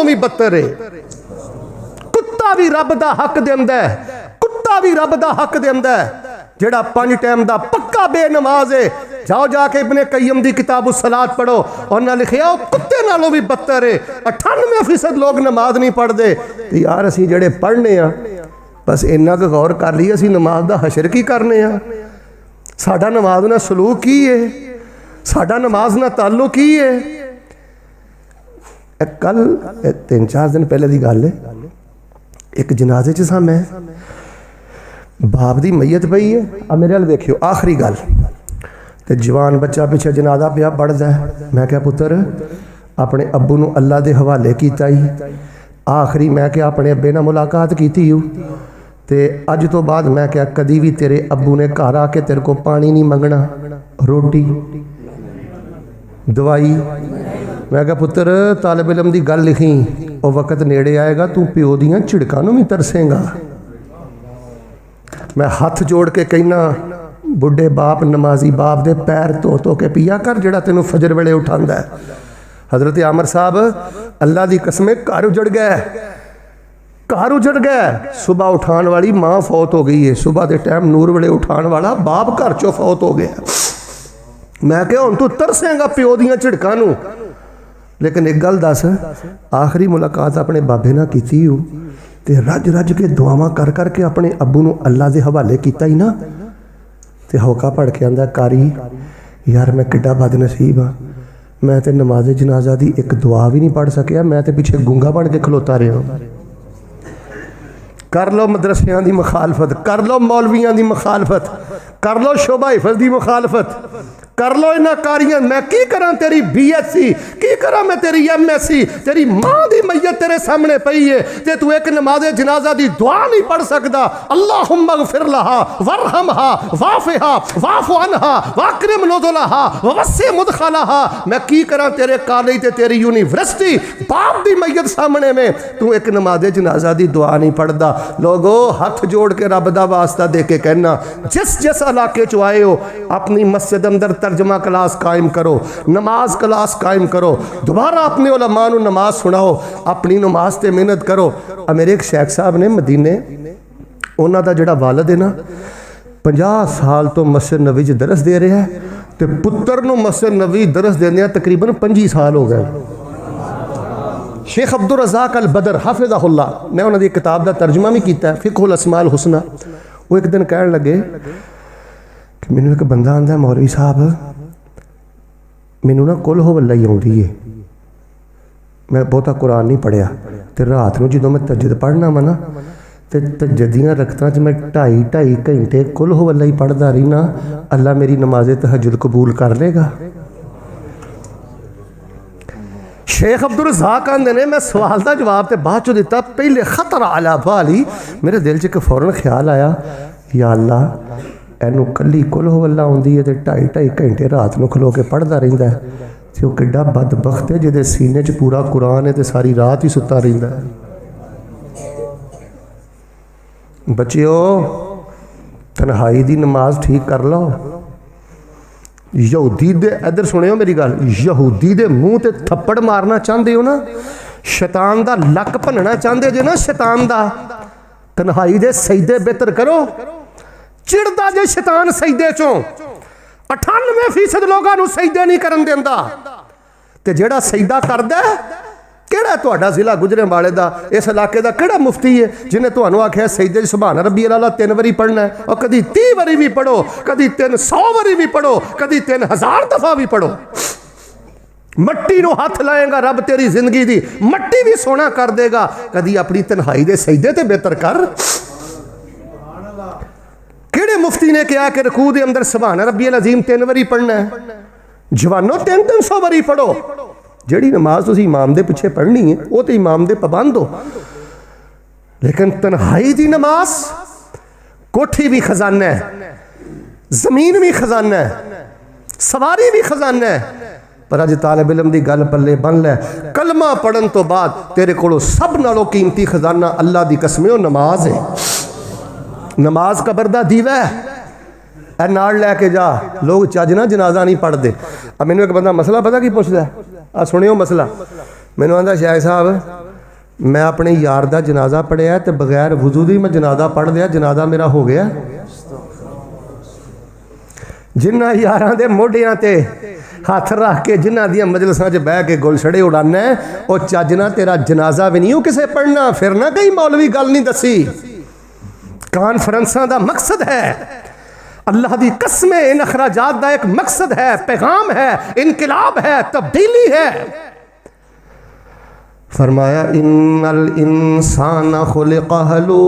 भी बदतर है। कुत्ता भी रब दा हक देंदा है, कुत्ता भी रब दा हक देंदा है। जेड़ा 5 टाइम दा पक्का बेनमाज है, जाओ जाके इब्ने कय्यम दी किताब सलात पढ़ो, उन्हें लिखिया कुत्ते नालों भी बदतर है। 98% लोग नमाज नहीं पढ़ते। तो यार असी जेड़े पढ़ने आ बस इन्ना क गौर कर लीए, असी नमाज दा हशर की करने आ। साडा नमाज ना सलूक की है, साडा नमाज ना ताल्लुक की है। कल 3-4 दिन पहले की गल है, एक जनाजे च सा मैं, बाप की मैयत पई है, अब मेरे वाल देखियो आखिरी गल, तो जवान बच्चा पिछे जनाजा पिया पढ़दा है। मैं क्या पुत्र अपने अब्बू नूं अल्लाह के हवाले किया ही, आखिरी मैं क्या अपने अब्बे नाल मुलाकात की हूँ, तो अज तो बाद मैं क्या कदी भी तेरे अब्बू ने घर आके तेरे को पानी नहीं मंगना, रोटी दवाई। मैं क्या पुत्र तालिब इलम की गल लिखी, वो वक्त नेड़े आएगा तू प्यो दियां झिड़कां नूं भी तरसेगा। मैं हथ जोड़ के कहना बुढ़े बाप नमाजी बाप दे पैर धो धो के पिया कर, जेड़ा तेनों फजर वेले उठांदा है। हजरत आमर साहब अल्लाह की कसम घर उजड़ गया, घर उजड़ गया। सुबह उठाने वाली माँ फौत हो गई है, सुबह के टाइम नूर वेले उठाने वाला बाप घर चो फौत हो गया। मैं क्या हुण तू तरसेगा प्यो दियां झिड़कां नूं। लेकिन एक गल दस, आखिरी मुलाकात अपने बाबे नाल कीती हो, ते रज रज के दुआवां कर करके अपने अब्बू नूं अल्लाह के हवाले किया ही ना, तो होका पड़ के आंदा कारी यार मैं किड्डा बदनसीब हाँ, मैं तो नमाज जनाजा की एक दुआ भी नहीं पढ़ सकिया, मैं तो पिछे गूंगा बन के खलोता रहा। कर लो मदरसियां की मुखालफत, कर लो मौलवियां की मुखालफत, कर लो शोभा हिफज की मुखालफत, कर लो इन्होंने कारियां। मैं की करा तेरी BSc, की करा मैं तेरी MSc, तेरी मां की मैयत तेरे सामने पई है, ते तू एक नमाज जनाजा की दुआ नहीं पढ़ सकता। अल्लाहुम्मा गफिर लहा वरहमहा वाफिहा वाफु अन्हा वक्रिम नुज़ुलहा ववस्सि मुदखलहा। मैं की करा तेरे कॉलेज ते तेरी यूनिवर्सिटी बाप की मैयत सामने में तू एक नमाज जनाजा की दुआ नहीं पढ़ता। लोगो हाथ जोड़ के रब दा वास्ता दे के कहना, जिस जिस इलाके चो आए हो अपनी मस्जिद अंदर तर्जमा क्लास कायम करो, नमाज क्लास कायम करो, दोबारा अपने उलमा नूं नमाज सुनाओ, अपनी नमाज ते मेहनत करो। मेरे एक शेख साहब ने मदीने, उन्हों का जोड़ा वालद है ना 50 साल तो मस्जिद नबी च दरस दे रहा है, तो पुत्र नूं मस्जिद नबी दरस देंदे तकरीबन 25 साल हो गए। शेख अब्दुल रज़ाक अल बदर हाफिज़हुल्लाह, मैं उन्होंने किताब का तर्जमा भी किया फ़िक़हुल अस्माउल हुस्ना। वो एक दिन कह लगे कि मैनू एक बंदा आंदा मौलवी साहब मैनू ना कुल हो वल्ला ही आउंदी है, मैं बहुता कुरान नहीं पढ़िया, तो रात को जो मैं तजद पढ़ना वा ना, तो तजद दियां रकतां च मैं 2.5 घंटे कुल हो वल्ला ही पढ़ता रही ना, अल्लाह मेरी नमाज तहज्जुद कबूल कर लेगा। शेख अब्दुल रज़ाक आंदे ने, मैं सवाल का जवाब तो बाद चो दिता, पहले खतर आला बाली मेरे दिल च एक फौरन ख्याल आया, या अल्लाह एनू कली कुल हो वल्ला आउंदी है, तो 2.5 घंटे रात को खलो के पढ़ता रहिंदा है, तो किड्डा बदबख्त है जिहदे सीने च पूरा कुरान है तो सारी रात ही सुता रहिंदा है। बच्चियो तन्हाई दी नमाज ठीक कर लो। यहूदी दे इधर सुनियो मेरी गल, यहूदी दे मुंह ते थप्पड़ मारना चाहते हो ना, शैतान दा लक भनना चाहते जो ना, शैतान दा तन्हाई दे सजदे बेहतर करो। चिड़दा जे शैतान सजदे चों 98% लोगों को सजदे नहीं करन देंदा, ते जेड़ा सजदा करदा केड़ा तुहाडा जिला गुजरेवाले दा इस इलाके का केड़ा मुफ्ती है जिन्हें तुहानू आख्या सजदे सुभान रब्बियल आला 3 बारी पढ़ना है, और कदी 30 बारी भी पढ़ो, कदी 300 बारी भी पढ़ो, कदी 3000 दफा भी पढ़ो। मट्टी नू हाथ लाएगा रब तेरी जिंदगी दी मट्टी भी सोना कर देगा। कदी अपनी तन्हाई दे सजदे ते बेहतर कर। केड़े मुफ्ती ने कहा कि रकू दे अंदर सुभान रब्बियल अजीम 3 बारी पढ़ना है? जवानों 300 बारी पढ़ो। जिहड़ी नमाज तुसीं इमाम दे पिछे पढ़नी है वो तो इमाम दे पाबंद हो, लेकिन तन्हाई दी नमाज, कोठी भी खजाना है, जमीन भी खजाना है, सवारी भी खजाना है। पर अज तालिब इलम दी गल पल्ले बन लै, कलमा पढ़न तो बाद तेरे कोलों सब नालों कीमती खजाना अल्लाह दी कसम ओ नमाज है। नमाज कबर दा दीवा है, ए नाल लैके जा। लोग चज ना जनाजा नहीं पढ़ते। अब मैनू एक बंदा मसला पता की पुछदा, आ सुनियो मसला। मैनू आंदा शेख साहब मैं अपने यार का जनाजा पढ़िया तो बगैर वजू दी मैं जनाजा पढ़ लिया, जनाजा मेरा हो गया। जिन्हों यार के मोढियां ते हथ रख के जिन्हों दी मजलसां च बह के गुलछड़े उड़ाना वो चजना तेरा जनाजा भी नहीं हो किसे पढ़ना। फिर ना कहीं मौलवी गल नहीं दसी। कॉन्फ्रेंसां दा मकसद है, अल्लाह दी कसमें इन अखराजात का एक मकसद है, पैगाम है, इनकलाब है, तब्दीली है। फरमाया इन्नल इंसान खुलिक़ हलूआ।